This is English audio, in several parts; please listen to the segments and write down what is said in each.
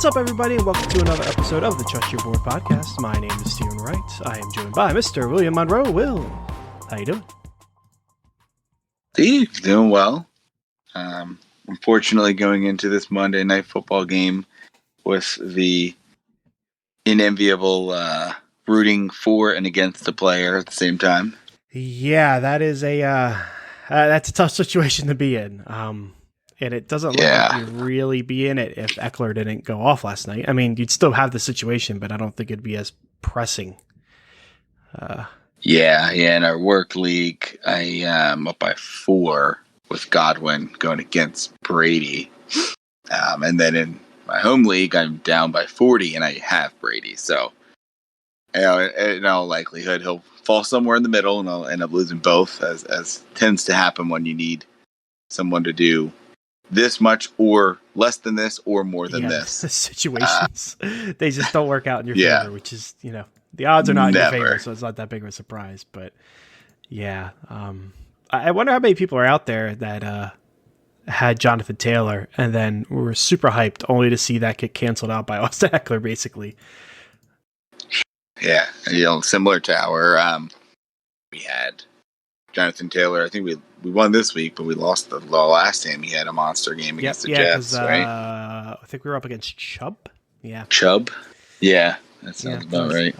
What's up, everybody, and welcome to another episode of the Trust Your Board podcast. My name is Stephen Wright. I am joined by Mr. William Monroe. Will, how you doing? Steve, doing well. Unfortunately, going into this Monday Night Football game with the unenviable rooting for and against the player at the same time. Yeah, that is that's a tough situation to be in. And it doesn't look like you'd really be in it if Eckler didn't go off last night. I mean, you'd still have the situation, but I don't think it'd be as pressing. Yeah. In our work league, I am up by 4 with Godwin going against Brady. And then in my home league, I'm down by 40 and I have Brady. So, in all likelihood, he'll fall somewhere in the middle and I'll end up losing both, as tends to happen when you need someone to do this much or less than this or more than this. Situations. They just don't work out in your favor, which is, the odds are not in your favor, so it's not that big of a surprise. But yeah, I wonder how many people are out there that had Jonathan Taylor and then were super hyped only to see that get canceled out by Austin Eckler, basically. Yeah, similar to our, we had Jonathan Taylor. I think we won this week, but we lost the last time he had a monster game against the Jets, right? I think we were up against Chubb. Yeah. Chubb? Yeah, that sounds about right.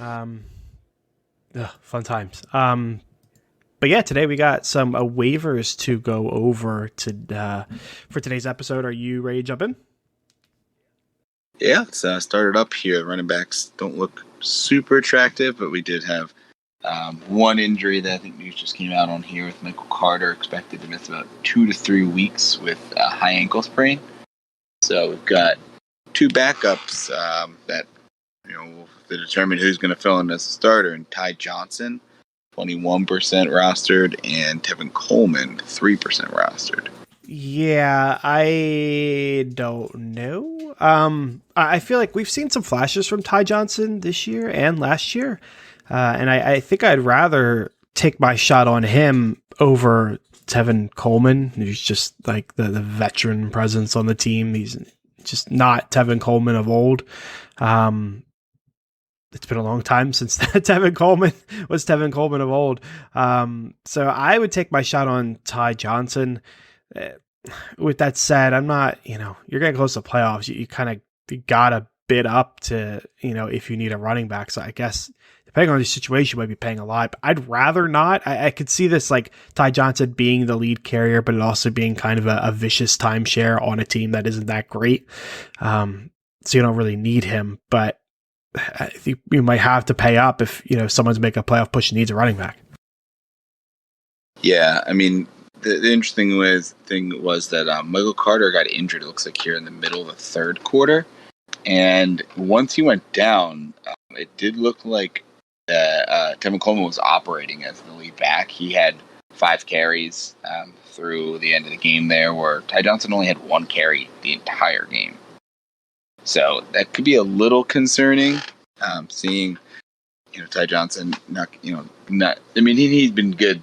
Fun times. But yeah, today we got some waivers to go over for today's episode. Are you ready to jump in? Yeah, let's start it up here. Running backs don't look super attractive, but we did have one injury that I think news just came out on here with Michael Carter, expected to miss about 2 to 3 weeks with a high ankle sprain. So we've got 2 backups that will determine who's going to fill in as a starter. And Ty Johnson, 21% rostered, and Tevin Coleman, 3% rostered. Yeah, I don't know. I feel like we've seen some flashes from Ty Johnson this year and last year. And I think I'd rather take my shot on him over Tevin Coleman, who's just like the veteran presence on the team. He's just not Tevin Coleman of old. It's been a long time since Tevin Coleman was Tevin Coleman of old. So I would take my shot on Ty Johnson. With that said, I'm not, you're getting close to playoffs. You kind of got to bid up to, if you need a running back. So I guess depending on the situation, you might be paying a lot, but I'd rather not. I could see this like Ty Johnson being the lead carrier, but it also being kind of a vicious timeshare on a team that isn't that great. So you don't really need him, but I think you might have to pay up if, someone's making a playoff push and needs a running back. Yeah. I mean, the interesting thing was that Michael Carter got injured, it looks like, here in the middle of the third quarter. And once he went down, it did look like Tevin Coleman was operating as the lead back. He had 5 carries through the end of the game there, where Ty Johnson only had 1 carry the entire game. So that could be a little concerning, seeing Ty Johnson he's been good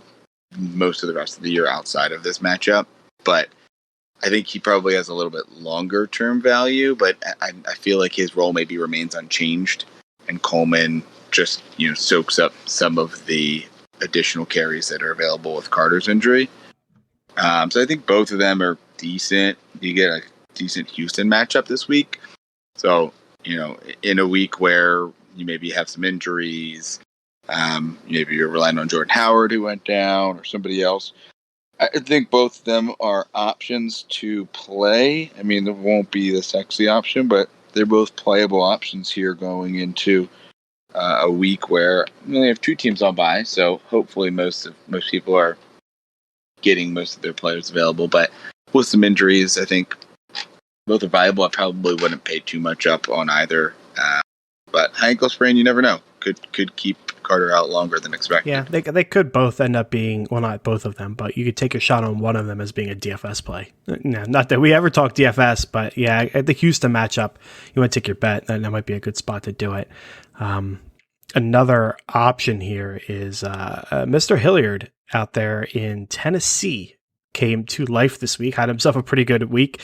most of the rest of the year outside of this matchup, but I think he probably has a little bit longer term value, but I feel like his role maybe remains unchanged, and Coleman just soaks up some of the additional carries that are available with Carter's injury. So I think both of them are decent. You get a decent Houston matchup this week. So in a week where you maybe have some injuries, maybe you're relying on Jordan Howard who went down or somebody else, I think both of them are options to play. I mean, it won't be the sexy option, but they're both playable options here going into a week where we only have 2 teams on bye. So hopefully most people are getting most of their players available. But with some injuries, I think both are viable. I probably wouldn't pay too much up on either. But high ankle sprain, you never know. Could keep Carter out longer than expected. Yeah, they could both end up being, well, not both of them, but you could take a shot on one of them as being a DFS play. No, not that we ever talk DFS, but yeah, at the Houston matchup, you want to take your bet, and that might be a good spot to do it. Another option here is Mr. Hilliard out there in Tennessee came to life this week, had himself a pretty good week.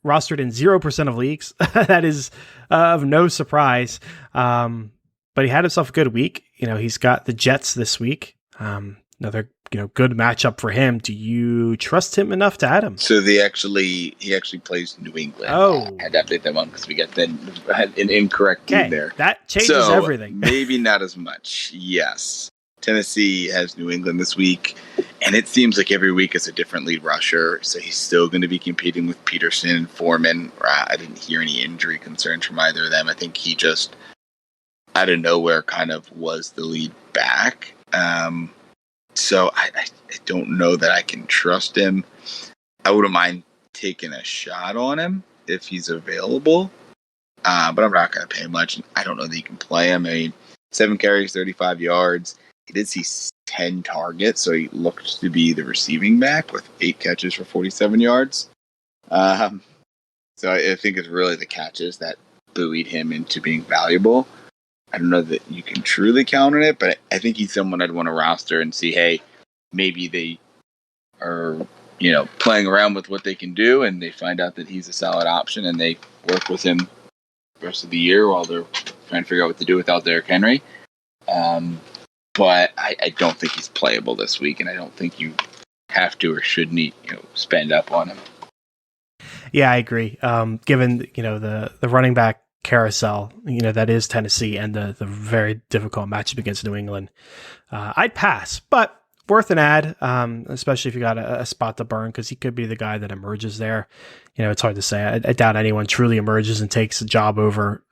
rostered in 0% of leagues. That is of no surprise. But he had himself a good week. He's got the Jets this week. Another good matchup for him. Do you trust him enough to add him? So he actually plays New England. Oh, I had to update that one because we got an incorrect team there. That changes everything. Maybe not as much. Yes, Tennessee has New England this week, and it seems like every week is a different lead rusher. So he's still going to be competing with Peterson and Foreman. I didn't hear any injury concerns from either of them. I think he just out of nowhere kind of was the lead back. So I don't know that I can trust him. I wouldn't mind taking a shot on him if he's available, but I'm not going to pay much. I don't know that you can play him. I mean, 7 carries, 35 yards. He did see 10 targets, so he looked to be the receiving back with 8 catches for 47 yards. So I think it's really the catches that buoyed him into being valuable. I don't know that you can truly count on it, but I think he's someone I'd want to roster and see, hey, maybe they are, playing around with what they can do, and they find out that he's a solid option, and they work with him the rest of the year while they're trying to figure out what to do without Derrick Henry. But I don't think he's playable this week, and I don't think you have to or should need, spend up on him. Yeah, I agree. Given, the running back carousel, that is Tennessee, and the very difficult matchup against New England, I'd pass, but worth an ad, especially if you got a spot to burn, because he could be the guy that emerges there. It's hard to say. I doubt anyone truly emerges and takes a job over,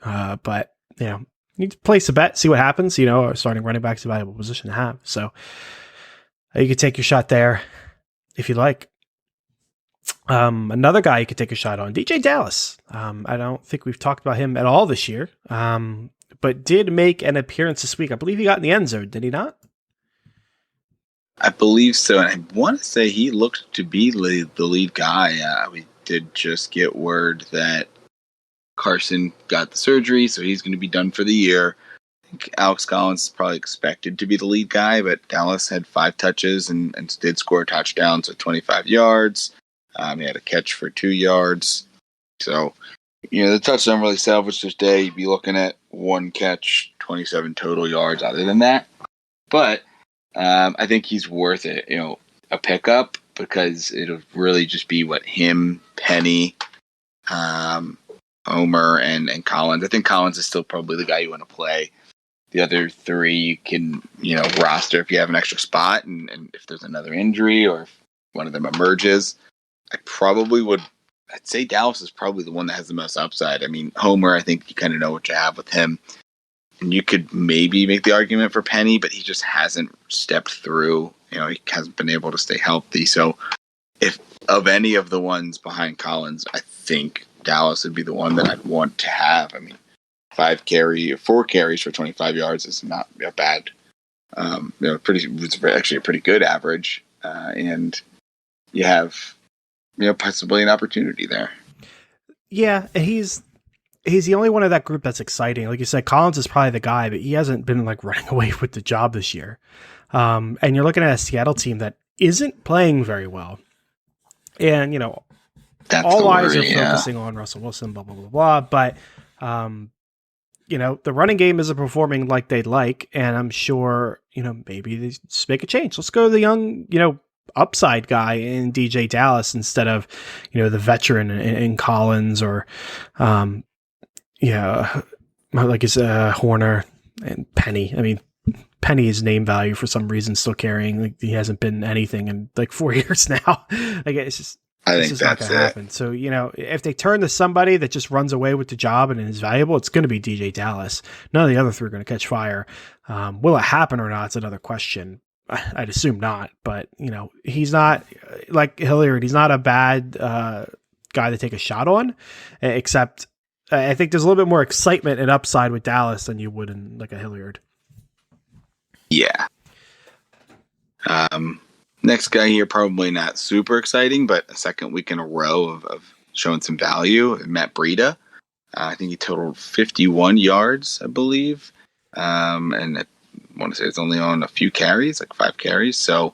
but you need to place a bet, see what happens. Starting running back's a valuable position to have, so you could take your shot there if you like. Another guy you could take a shot on, DJ Dallas. I don't think we've talked about him at all this year, but did make an appearance this week. I believe he got in the end zone, did he not? I believe so, and I want to say he looked to be the lead guy. We did just get word that Carson got the surgery, so he's going to be done for the year. I think Alex Collins is probably expected to be the lead guy, but Dallas had 5 touches and did score a touchdown, so 25 yards. He had a catch for 2 yards. So, the touchdown really salvaged this day. You'd be looking at 1 catch, 27 total yards other than that. But I think he's worth it, a pickup, because it'll really just be him, Penny, Homer, and Collins. I think Collins is still probably the guy you want to play. The other 3 you can, roster if you have an extra spot, and if there's another injury or if one of them emerges. I'd say Dallas is probably the one that has the most upside. I mean, Homer, I think you kind of know what you have with him. And you could maybe make the argument for Penny, but he just hasn't stepped through. He hasn't been able to stay healthy. So if of any of the ones behind Collins, I think Dallas would be the one that I'd want to have. I mean, 4 carries for 25 yards is not a bad, it's actually a pretty good average. And you have, possibly an opportunity there. Yeah, he's the only one of that group that's exciting. Like you said, Collins is probably the guy, but he hasn't been running away with the job this year. And you're looking at a Seattle team that isn't playing very well. And, that's all eyes are focusing on Russell Wilson, blah, blah, blah, blah. But, the running game isn't performing like they'd like. And I'm sure, maybe they just make a change. Let's go to the young, upside guy in DJ Dallas instead of, the veteran in Collins or, like his Horner and Penny. I mean, Penny's name value for some reason still carrying. He hasn't been anything in 4 years now. It's just, I think that's not going to happen. So, if they turn to somebody that just runs away with the job and is valuable, it's going to be DJ Dallas. None of the other 3 are going to catch fire. Will it happen or not? It's another question. I'd assume not, but he's not like Hilliard. He's not a bad guy to take a shot on, except I think there's a little bit more excitement and upside with Dallas than you would in a Hilliard. Yeah. Next guy here, probably not super exciting, but a second week in a row of showing some value. Matt Breida. I think he totaled 51 yards, I believe. And I want to say it's only on a few carries, 5 carries. So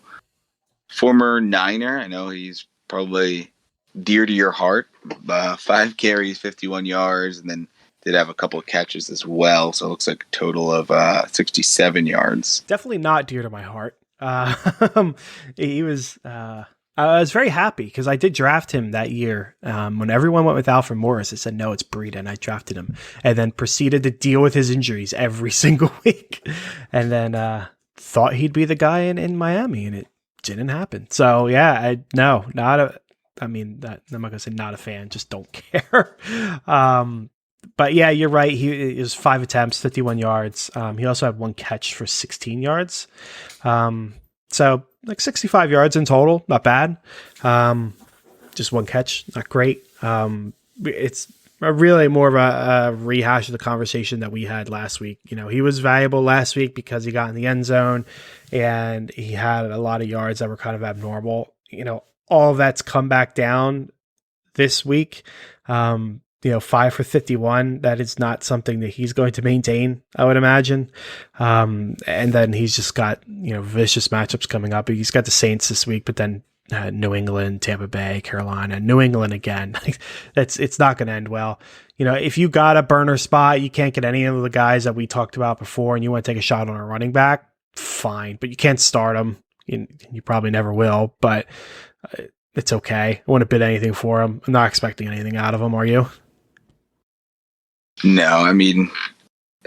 former Niner, I know he's probably dear to your heart. 5 carries, 51 yards, and then did have a couple of catches as well. So it looks like a total of 67 yards. Definitely not dear to my heart. He was. I was very happy because I did draft him that year. When everyone went with Alfred Morris, I said, no, it's Breida, and I drafted him. And then proceeded to deal with his injuries every single week. And then thought he'd be the guy in Miami, and it didn't happen. So, yeah, I'm not going to say not a fan, just don't care. But, yeah, you're right. He was 5 attempts, 51 yards. He also had 1 catch for 16 yards. So like 65 yards in total, not bad. Just 1 catch, not great. It's really more of a rehash of the conversation that we had last week. You know, he was valuable last week because he got in the end zone and he had a lot of yards that were kind of abnormal. You know, all of that's come back down this week. 5 for 51, that is not something that he's going to maintain, I would imagine. And then he's just got, vicious matchups coming up. He's got the Saints this week, but then New England, Tampa Bay, Carolina, New England again. It's not going to end well. If you got a burner spot, you can't get any of the guys that we talked about before, and you want to take a shot on a running back, fine, but you can't start them. You probably never will, but it's okay. I wouldn't bid anything for him. I'm not expecting anything out of him, are you? No, I mean,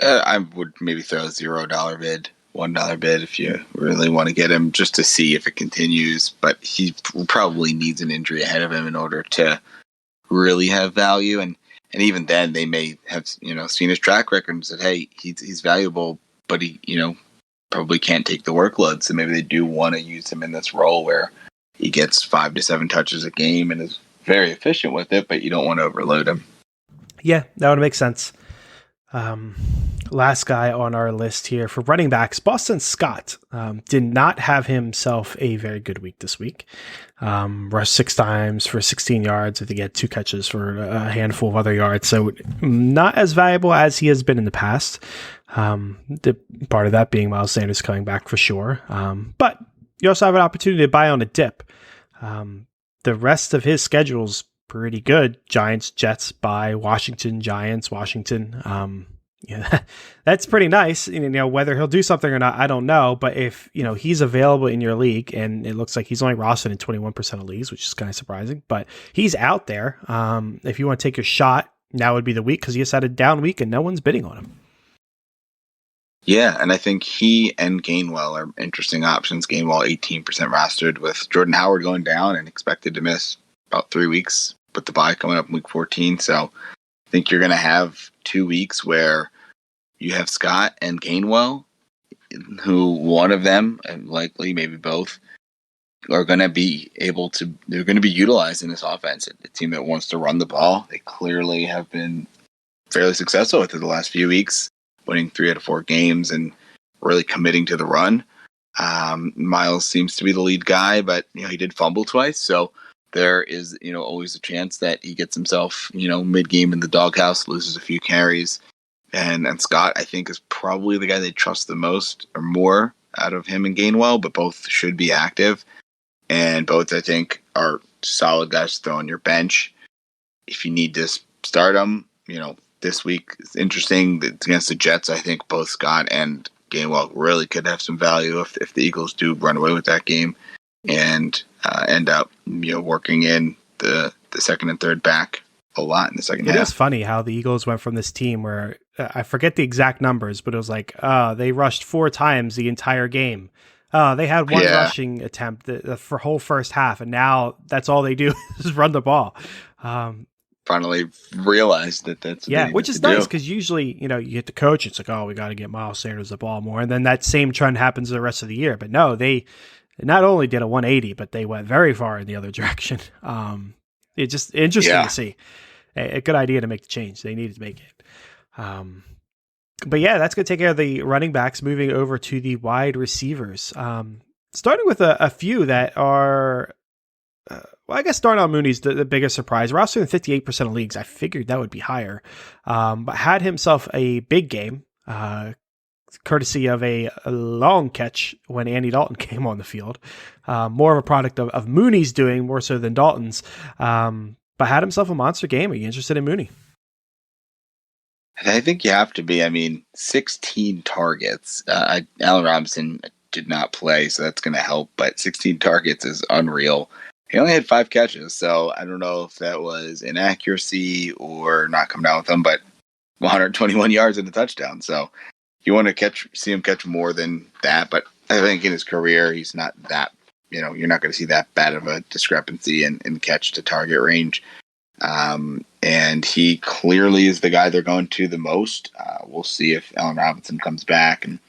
I would maybe throw a $0 bid, $1 bid if you really want to get him just to see if it continues. But he probably needs an injury ahead of him in order to really have value. And even then, they may have seen his track record and said, hey, he's valuable, but he probably can't take the workload. So maybe they do want to use him in this role where he gets 5 to 7 touches a game and is very efficient with it, but you don't want to overload him. Yeah, that would make sense. Last guy on our list here for running backs, Boston Scott did not have himself a very good week this week. Rushed 6 times for 16 yards. I think he had 2 catches for a handful of other yards. So not as valuable as he has been in the past. The part of that being Miles Sanders coming back for sure. But you also have an opportunity to buy on a dip. The rest of his schedule's pretty good. Giants, Jets, bye. Washington, Giants, Washington. That's pretty nice. Whether he'll do something or not, I don't know. But if he's available in your league, and it looks like he's only rostered in 21% of leagues, which is kind of surprising, but he's out there. If you want to take your shot, now would be the week because he just had a down week and no one's bidding on him. Yeah, and I think he and Gainwell are interesting options. Gainwell 18% rostered with Jordan Howard going down and expected to miss about 3 weeks with the bye coming up in week 14. So I think you're going to have 2 weeks where you have Scott and Gainwell, who one of them, and likely maybe both, are going to be they're going to be utilized in this offense. A team that wants to run the ball. They clearly have been fairly successful with it the last few weeks, winning 3 out of 4 games and really committing to the run. Miles seems to be the lead guy, but he did fumble twice, so there is always a chance that he gets himself mid-game in the doghouse, loses a few carries, and Scott I think is probably the guy they trust the most or more out of him and Gainwell, but both should be active, and both I think are solid guys to throw on your bench if you need to start them. This week is interesting. It's against the Jets. I think both Scott and Gainwell really could have some value if the Eagles do run away with that game and end up working in the second and third back a lot in the second half. It is funny how the Eagles went from this team where I forget the exact numbers, but it was like they rushed 4 times the entire game. They had 1 rushing attempt for whole first half, and now that's all they do is run the ball. Finally realized that's what which is nice because usually you get the coach, it's like, oh, we got to get Miles Sanders the ball more, and then that same trend happens the rest of the year. But no, they not only did a 180, but they went very far in the other direction. It's just interesting to see. A good idea to make the change. They needed to make it. But yeah, that's going to take care of the running backs. Moving over to the wide receivers, starting with a few that are. Well, I guess Darnell Mooney's the biggest surprise. Rostered in 58% of leagues. I figured that would be higher. But had himself a big game. courtesy of a long catch when Andy Dalton came on the field. More of a product of Mooney's doing more so than Dalton's. But had himself a monster game. Are you interested in Mooney? I think you have to be. I mean, 16 targets. Allen Robinson did not play, so that's going to help. But 16 targets is unreal. He only had 5 catches, so I don't know if that was inaccuracy or not coming down with them. But 121 yards and a touchdown. So you want to see him catch more than that. But I think in his career, he's not that. You're not going to see that bad of a discrepancy in catch to target range. And he clearly is the guy they're going to the most. We'll see if Allen Robinson comes back, and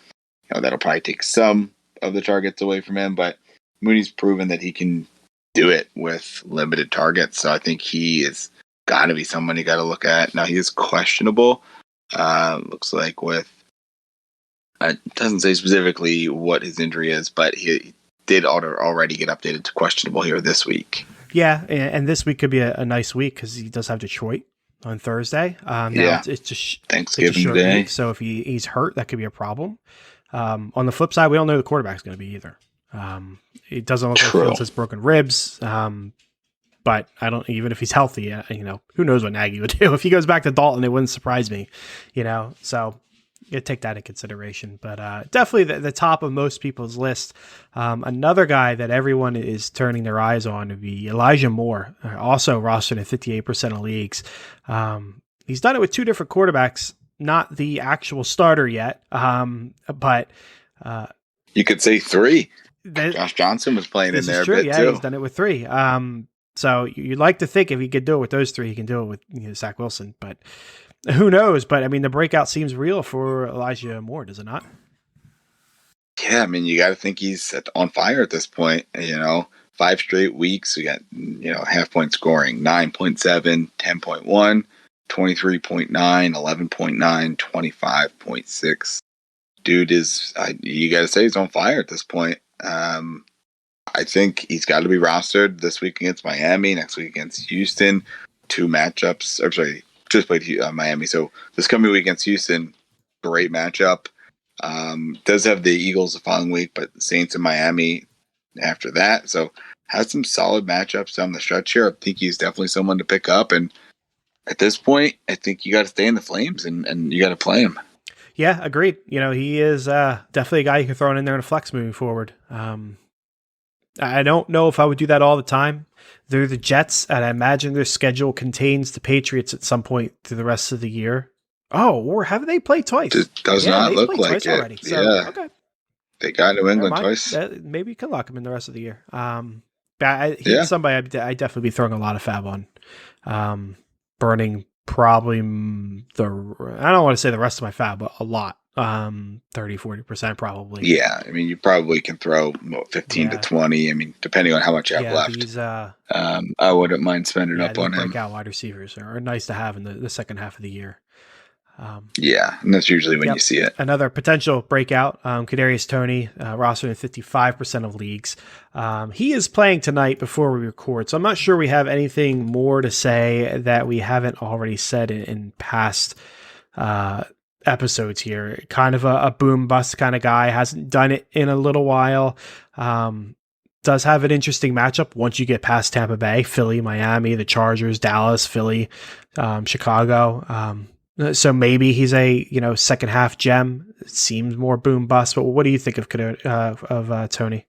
that'll probably take some of the targets away from him. But Mooney's proven that he can do it with limited targets, so I think he is got to be someone you got to look at. Now he is questionable. Looks like with it doesn't say specifically what his injury is, but he did already get updated to questionable here this week. Yeah, and this week could be a nice week because he does have Detroit on Thursday. Now it's just Thanksgiving Day. Week, so if he's hurt, that could be a problem. On the flip side, we don't know who the quarterback's going to be either. It doesn't look like Fields has broken ribs, but I don't. Even if he's healthy, who knows what Nagy would do if he goes back to Dalton? It wouldn't surprise me, So you take that in consideration, but definitely the top of most people's list. Another guy that everyone is turning their eyes on would be Elijah Moore, also rostered in 58% of leagues. He's done it with 2 different quarterbacks, not the actual starter yet, but you could say 3. Josh Johnson was playing in there a bit too. He's done it with 3. So you'd like to think if he could do it with those 3, he can do it with Zach Wilson, but who knows? But I mean, the breakout seems real for Elijah Moore, does it not? Yeah, I mean, you got to think he's on fire at this point. 5 straight weeks. We got half-point scoring: 9.7, 10.1, 23.9, 11.9, 25.6. Dude is you got to say he's on fire at this point. I think he's got to be rostered this week against Miami, next week against Houston. 2 matchups. I'm sorry. Just played Miami, so this coming week against Houston, great matchup. Does have the Eagles the following week, but Saints and Miami after that. So has some solid matchups down the stretch here. I think he's definitely someone to pick up. And at this point, I think you got to stay in the flames and you got to play him. Yeah, agreed. He is definitely a guy you can throw in there in a flex moving forward. I don't know if I would do that all the time. They're the Jets, and I imagine their schedule contains the Patriots at some point through the rest of the year. Oh, or have they played twice? It does not look like it. Already, so, yeah. Okay. They got New England twice. Maybe you can lock him in the rest of the year. He's somebody I'd definitely be throwing a lot of fab on. Burning probably I don't want to say the rest of my fab, but a lot. 30-40% probably. Yeah, I mean, you probably can throw 15 to 20. I mean, depending on how much you have left. I wouldn't mind spending up on him. Breakout wide receivers are nice to have in the second half of the year. And that's usually when you see it. Another potential breakout, Cadarius Tony, rostered in 55% of leagues. He is playing tonight before we record, so I'm not sure we have anything more to say that we haven't already said in past episodes here. Kind of a boom bust kind of guy, hasn't done it in a little while. Does have an interesting matchup once you get past Tampa Bay, Philly, Miami, the Chargers, Dallas, Philly, Chicago. So maybe he's a second half gem. It seems more boom bust. But what do you think of Tony?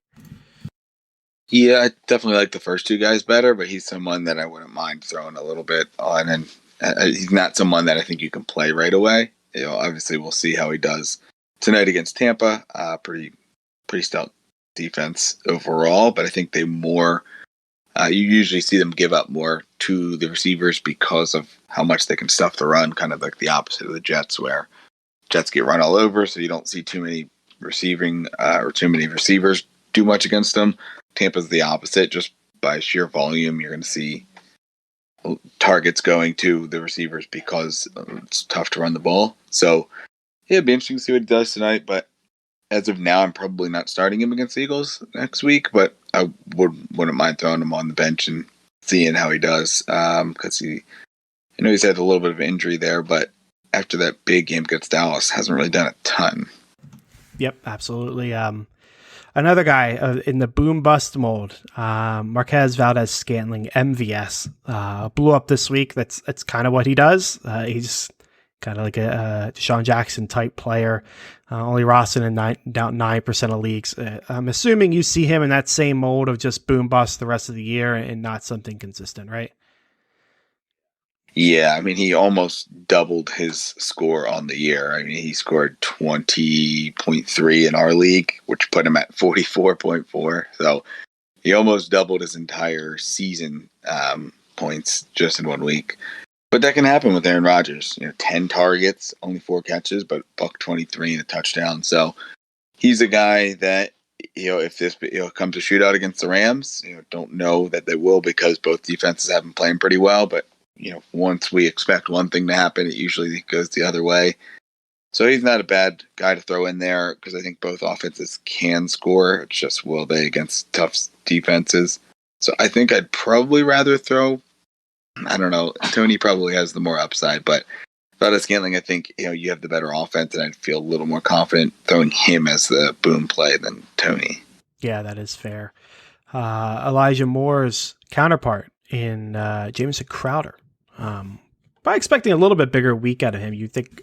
Yeah, I definitely like the first 2 guys better, but he's someone that I wouldn't mind throwing a little bit on. And he's not someone that I think you can play right away. Obviously we'll see how he does tonight against Tampa. Pretty stout defense overall, but I think they more. You usually see them give up more to the receivers because of how much they can stuff the run, kind of like the opposite of the Jets, where Jets get run all over, so you don't see too many receiving or too many receivers do much against them. Tampa's the opposite. Just by sheer volume, you're going to see targets going to the receivers because it's tough to run the ball. So, it'd be interesting to see what he does tonight, but as of now, I'm probably not starting him against the Eagles next week, but I wouldn't mind throwing him on the bench and seeing how he does. Because I know he's had a little bit of injury there, but after that big game against Dallas, hasn't really done a ton. Yep, absolutely. Another guy in the boom bust mold, Marquez Valdez Scantling, MVS, blew up this week. That's kind of what he does. He's kind of like a Deshaun Jackson type player, only rostered in down 9% of leagues. I'm assuming you see him in that same mold of just boom bust the rest of the year and not something consistent, right? Yeah, I mean, he almost doubled his score on the year. I mean, he scored 20.3 in our league, which put him at 44.4. So he almost doubled his entire season points just in 1 week. But that can happen with Aaron Rodgers. 10 targets, only 4 catches, but $123 and a touchdown. So he's a guy that, if this comes to shootout against the Rams, don't know that they will because both defenses have been playing pretty well. But once we expect one thing to happen, it usually goes the other way. So he's not a bad guy to throw in there because I think both offenses can score. It's just will they against tough defenses. So I think I'd probably rather throw, I don't know, Tony probably has the more upside, but Valdez Scantling, I think you have the better offense, and I'd feel a little more confident throwing him as the boom play than Tony. Yeah, that is fair. Elijah Moore's counterpart in Jamison Crowder. By expecting a little bit bigger week out of him, you'd think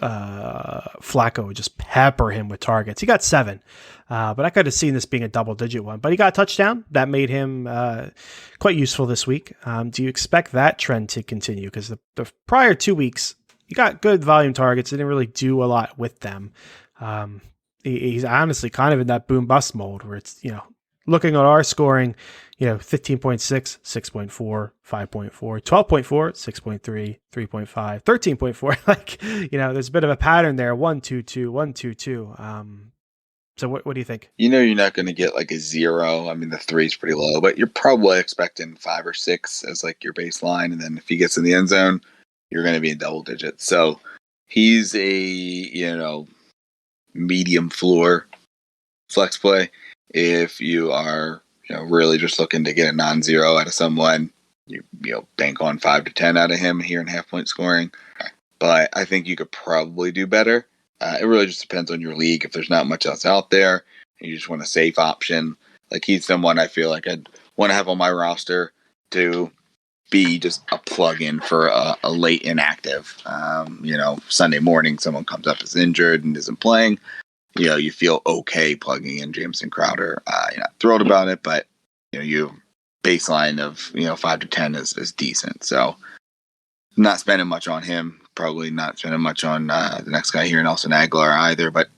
Flacco would just pepper him with targets. He got 7, but I could have seen this being a double-digit one. But he got a touchdown. That made him quite useful this week. Do you expect that trend to continue? Because the prior 2 weeks, he got good volume targets. He didn't really do a lot with them. He's honestly kind of in that boom-bust mode where it's, looking at our scoring, 15.6, 6.4, 5.4, 12.4, 6.3, 3.5, 13.4. Like, there's a bit of a pattern there. 1, 2, 2, 1, 2, 2. So what do you think? You're not going to get like a 0. I mean, the 3 is pretty low, but you're probably expecting 5 or 6 as like your baseline. And then if he gets in the end zone, you're going to be in double digits. So he's a, medium floor flex play. If you are, really just looking to get a non-zero out of someone, you bank on 5 to 10 out of him here in half-point scoring. But I think you could probably do better. It really just depends on your league. If there's not much else out there, and you just want a safe option, like he's someone I feel like I'd want to have on my roster to be just a plug-in for a late inactive. Sunday morning, someone comes up as injured and isn't playing. You feel okay plugging in Jamison Crowder. You're not thrilled about it, but your baseline of 5 to 10 is decent. So not spending much on him. Probably not spending much on the next guy here, Nelson Aguilar either. But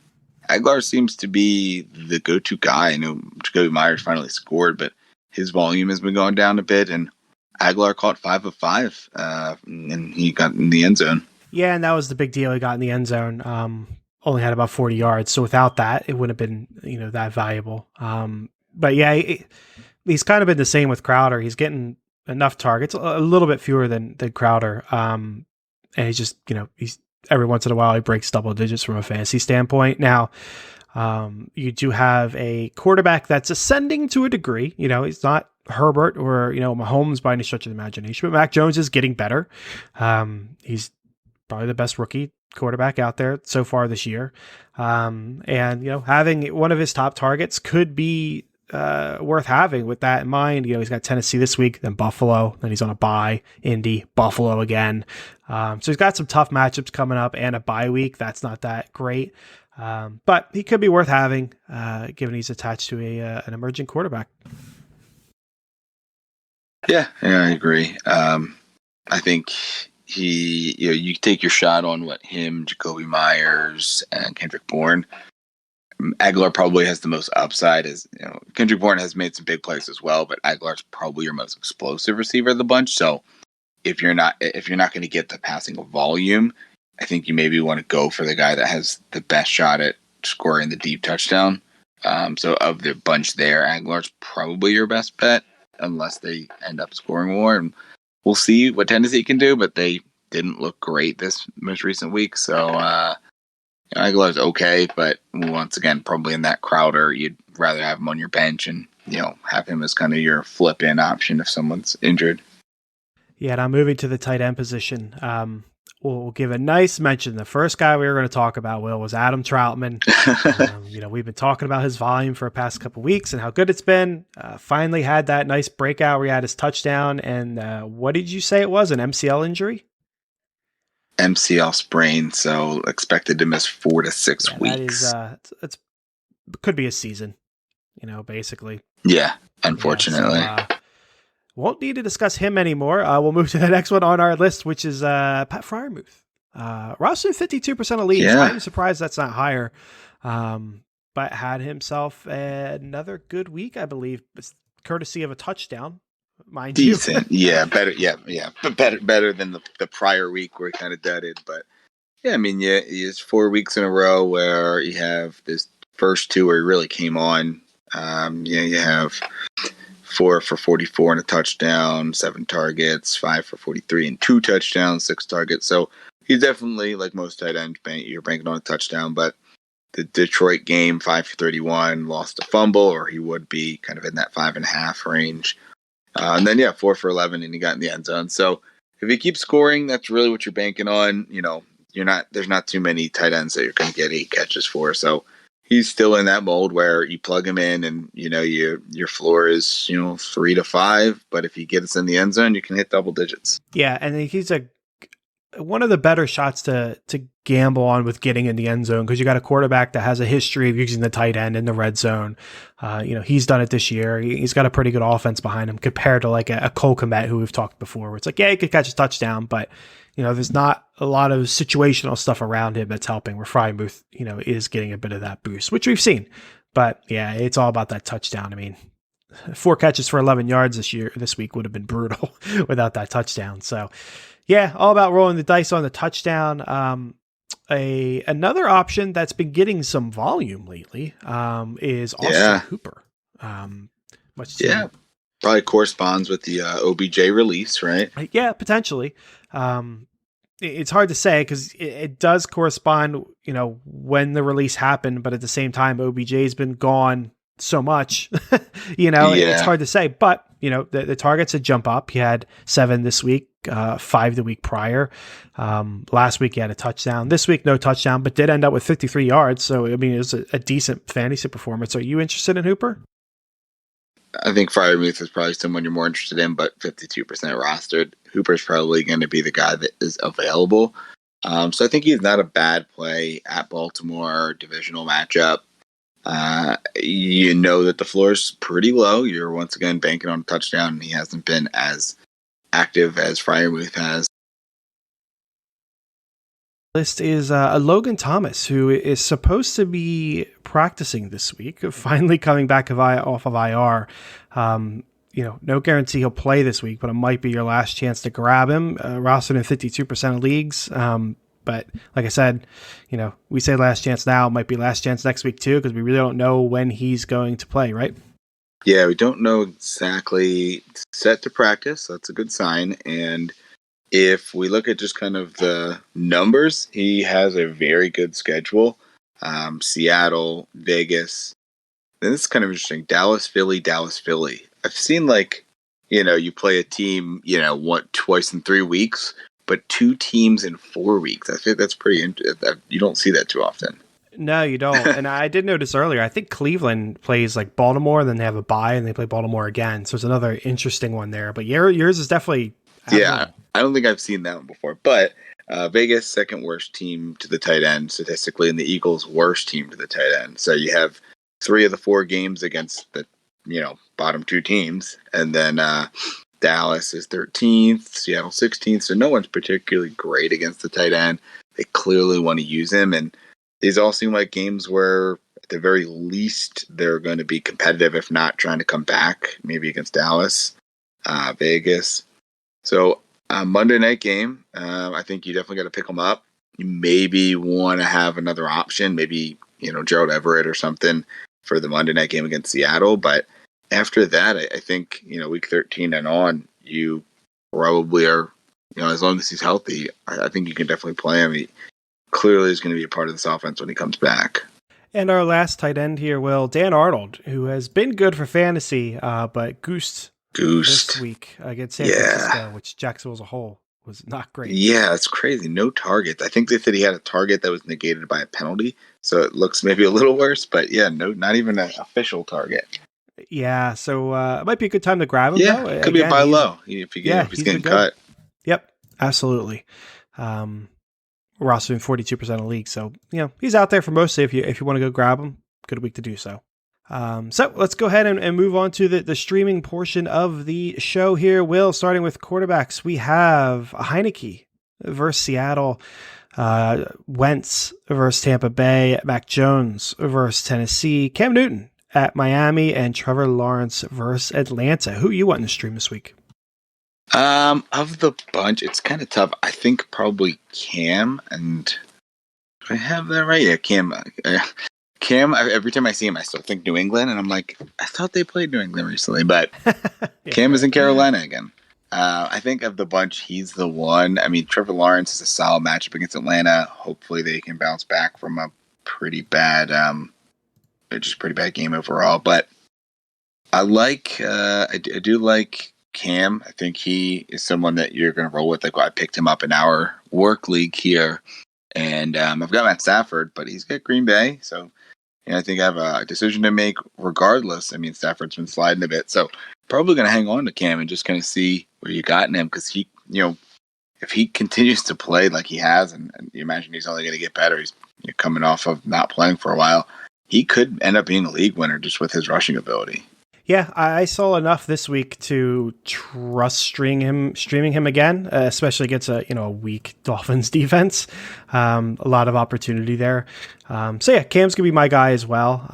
Aguilar seems to be the go-to guy. I know Jacoby Myers finally scored, but his volume has been going down a bit, and Aguilar caught 5 of 5, and he got in the end zone. Yeah, and that was the big deal. He got in the end zone. Only had about 40 yards. So without that, it wouldn't have been, that valuable. But yeah, he's kind of been the same with Crowder. He's getting enough targets, a little bit fewer than Crowder. And he's just, he's every once in a while he breaks double digits from a fantasy standpoint. Now, you do have a quarterback that's ascending to a degree. He's not Herbert or, Mahomes by any stretch of the imagination, but Mac Jones is getting better. He's probably the best rookie quarterback out there so far this year. And, having one of his top targets could be worth having with that in mind. He's got Tennessee this week, then Buffalo, then he's on a bye, Indy, Buffalo again. So he's got some tough matchups coming up and a bye week. That's not that great. But he could be worth having, given he's attached to an emerging quarterback. Yeah, I agree. I think you take your shot on what him, Jacoby Myers, and Kendrick Bourne. Aguilar probably has the most upside. Kendrick Bourne has made some big plays as well, but Aguilar's probably your most explosive receiver of the bunch. So if you're not going to get the passing volume, I think you maybe want to go for the guy that has the best shot at scoring the deep touchdown. So of the bunch there, Aguilar's probably your best bet, unless they end up scoring more. And we'll see what Tennessee can do, but they didn't look great this most recent week. So Aguilar's okay, but once again, probably in that Crowder, you'd rather have him on your bench and have him as kind of your flip-in option if someone's injured. Yeah, now moving to the tight end position. we'll give a nice mention. The first guy we were going to talk about, Will, was Adam Troutman. We've been talking about his volume for the past couple of weeks and how good it's been. Finally had that nice breakout where he had his touchdown. And what did you say it was? An MCL injury? MCL sprain, so expected to miss 4 to 6 weeks. That is, it's could be a season, basically. Yeah, unfortunately. Yeah, so, won't need to discuss him anymore. We'll move to the next one on our list, which is Pat Freiermuth. Roster 52% of leagues. I'm surprised that's not higher. But had himself another good week, I believe, courtesy of a touchdown. Mind Decent. Yeah, better. Yeah. But better than the prior week where he kind of dudded. But yeah, it's 4 weeks in a row where you have this first two where he really came on. You have 4 for 44 and a touchdown, 7 targets, 5 for 43 and 2 touchdowns, 6 targets. So he's definitely, like most tight ends, you're banking on a touchdown. But the Detroit game, 5 for 31, lost a fumble, or he would be kind of in that 5.5 range. And then 4 for 11, and he got in the end zone. So if he keeps scoring, that's really what you're banking on. There's not too many tight ends that you're going to get 8 catches for. So he's still in that mold where you plug him in, and your floor is 3 to 5. But if he gets in the end zone, you can hit double digits. Yeah, and he's one of the better shots to gamble on with getting in the end zone, because you got a quarterback that has a history of using the tight end in the red zone. He's done it this year. He's got a pretty good offense behind him compared to like a Cole Kmet, who we've talked before, where it's like, he could catch a touchdown, but there's not a lot of situational stuff around him that's helping, where Freiermuth, is getting a bit of that boost, which we've seen. But yeah, it's all about that touchdown. 4 catches for 11 yards this week would have been brutal without that touchdown. So yeah, all about rolling the dice on the touchdown. Another option that's been getting some volume lately is Austin Hooper. Probably corresponds with the OBJ release, right? Yeah, potentially. It's hard to say because it does correspond, when the release happened, but at the same time, OBJ's been gone so much, it's hard to say. But, the targets had jump up. He had 7 this week, 5 the week prior. Last week he had a touchdown. This week, no touchdown, but did end up with 53 yards. So, it was a decent fantasy performance. Are you interested in Hooper? I think Freiermuth is probably someone you're more interested in, but 52% rostered. Hooper's probably going to be the guy that is available. So I think he's not a bad play at Baltimore, divisional matchup. That the floor is pretty low. You're once again banking on a touchdown, and he hasn't been as active as Freiermuth has. List is a Logan Thomas, who is supposed to be practicing this week, finally coming back off of IR. No guarantee he'll play this week, but it might be your last chance to grab him. Rostered in 52% of leagues. But like I said, we say last chance now, it might be last chance next week too, because we really don't know when he's going to play, right? Yeah, we don't know exactly. Set to practice, that's a good sign. And if we look at just kind of the numbers, he has a very good schedule. Seattle, Vegas. And this is kind of interesting. Dallas, Philly. I've seen you play a team, twice in 3 weeks, but 2 teams in 4 weeks. I think that's pretty interesting. You don't see that too often. No, you don't. And I did notice earlier, I think Cleveland plays like Baltimore, and then they have a bye and they play Baltimore again. So it's another interesting one there. But yours is definitely... I don't think I've seen that one before. But Vegas, second worst team to the tight end statistically, and the Eagles, worst team to the tight end. So you have 3 of the 4 games against the bottom 2 teams. And then Dallas is 13th, Seattle 16th. So no one's particularly great against the tight end. They clearly want to use him. And these all seem like games where, at the very least, they're going to be competitive, if not trying to come back, maybe against Dallas, Vegas. So Monday night game, I think you definitely got to pick them up. You maybe want to have another option, maybe, Gerald Everett or something for the Monday night game against Seattle. But after that, I think, week 13 and on, you probably are, as long as he's healthy, I think you can definitely play him. He clearly is going to be a part of this offense when he comes back. And our last tight end here, Dan Arnold, who has been good for fantasy, but goosed this week against San Francisco, which Jacksonville's a hole. was not great. Yeah, it's crazy. No targets. I think they said he had a target that was negated by a penalty, so it looks maybe a little worse. But yeah, no, not even an official target. Yeah, so it might be a good time to grab him, Yeah, though. could be a Again, buy low if he's getting cut. Yep, absolutely. Roster in 42% of leagues, so he's out there for mostly. If you want to go grab him, good week to do so. So let's go ahead and move on to the streaming portion of the show here. Will, starting with quarterbacks, we have Heineke versus Seattle, Wentz versus Tampa Bay, Mac Jones versus Tennessee, Cam Newton at Miami, and Trevor Lawrence versus Atlanta. Who you want in the stream this week? Of the bunch, it's kind of tough. I think probably Cam, and do I have that right? Yeah, Cam. Cam, every time I see him, I still think New England, and I'm like, I thought they played New England recently, but Cam is in Carolina again. I think of the bunch, he's the one. I mean, Trevor Lawrence is a solid matchup against Atlanta. Hopefully they can bounce back from a pretty bad game overall. But I do like Cam. I think he is someone that you're going to roll with. Like, I picked him up in our work league here, and I've got Matt Stafford, but he's got Green Bay, so I think I have a decision to make regardless. I mean, Stafford's been sliding a bit, so probably going to hang on to Cam and just kind of see where you got in him, because he, if he continues to play like he has, and you imagine he's only going to get better. He's coming off of not playing for a while. He could end up being a league winner just with his rushing ability. Yeah, I saw enough this week to trust streaming him again, especially against a weak Dolphins defense. A lot of opportunity there. So yeah, Cam's gonna be my guy as well.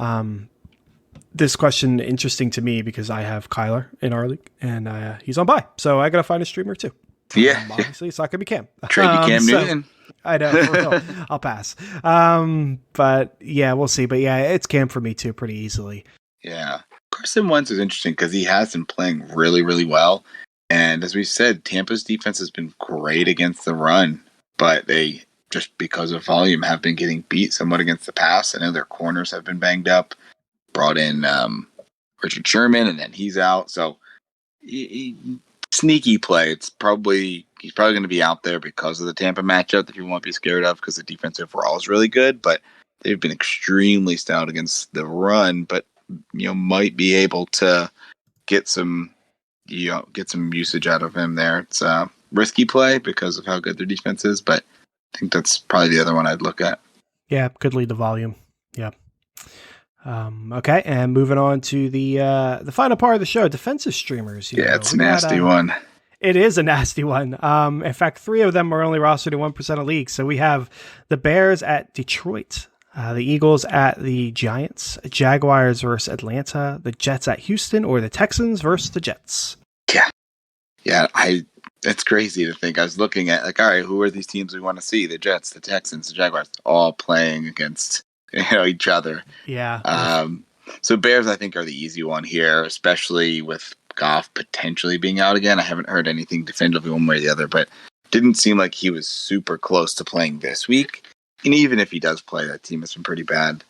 This question interesting to me because I have Kyler in our league and he's on bye, so I gotta find a streamer too. Yeah, obviously it's not gonna be Cam. Trade Cam Newton. I know, for real. I'll pass. But yeah, we'll see. But yeah, it's Cam for me too, pretty easily. Yeah. Carson Wentz is interesting because he has been playing really, really well. And as we said, Tampa's defense has been great against the run, but they, just because of volume, have been getting beat somewhat against the pass. I know their corners have been banged up. Brought in Richard Sherman, and then he's out. So sneaky play. He's probably going to be out there because of the Tampa matchup that you won't be scared of, because the defense overall is really good. But they've been extremely stout against the run, but might be able to get some usage out of him there. It's a risky play because of how good their defense is, but I think that's probably the other one I'd look at. Yeah, could lead the volume. Yeah. Okay, and moving on to the final part of the show, defensive streamers. It's a nasty one. It is a nasty one. In fact, 3 of them are only rostered in 1% of leagues. So we have the Bears at Detroit, the Eagles at the Giants, Jaguars versus Atlanta, the Jets at Houston, or the Texans versus the Jets. Yeah. It's crazy to think. I was looking at, all right, who are these teams we want to see? The Jets, the Texans, the Jaguars, all playing against each other. Yeah. So Bears, I think, are the easy one here, especially with Goff potentially being out again. I haven't heard anything definitively one way or the other, but didn't seem like he was super close to playing this week. And even if he does play, that team has been pretty bad.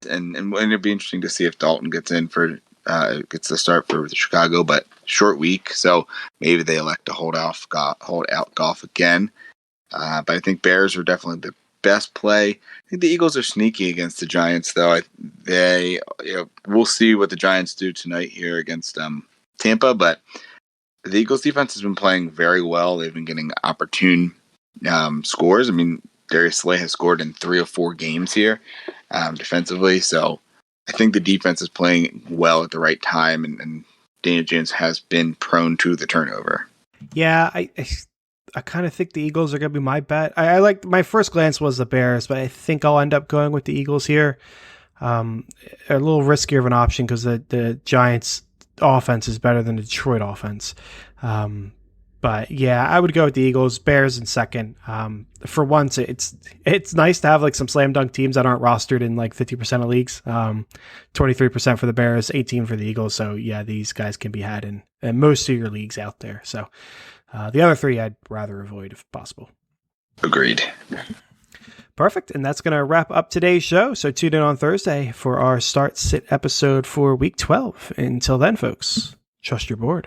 and it'd be interesting to see if Dalton gets the start for Chicago, but short week, so maybe they elect to hold out Goff again. But I think Bears are definitely the best play. I think the Eagles are sneaky against the Giants, though. We'll see what the Giants do tonight here against Tampa, but the Eagles defense has been playing very well. They've been getting opportune scores. I mean, Darius Slay has scored in 3 or 4 games here defensively, so I think the defense is playing well at the right time, and Daniel Jones has been prone to the turnover. Yeah, I kind of think the Eagles are going to be my bet. I like, my first glance was the Bears, but I think I'll end up going with the Eagles here. A little riskier of an option because the Giants offense is better than the Detroit offense. But yeah, I would go with the Eagles. Bears in second. For once, it's nice to have like some slam dunk teams that aren't rostered in like 50% of leagues. 23% for the Bears, 18% for the Eagles. So yeah, these guys can be had in most of your leagues out there. So the other 3 I'd rather avoid if possible. Agreed. Perfect. And that's going to wrap up today's show. So tune in on Thursday for our Start Sit episode for week 12. Until then, folks, trust your board.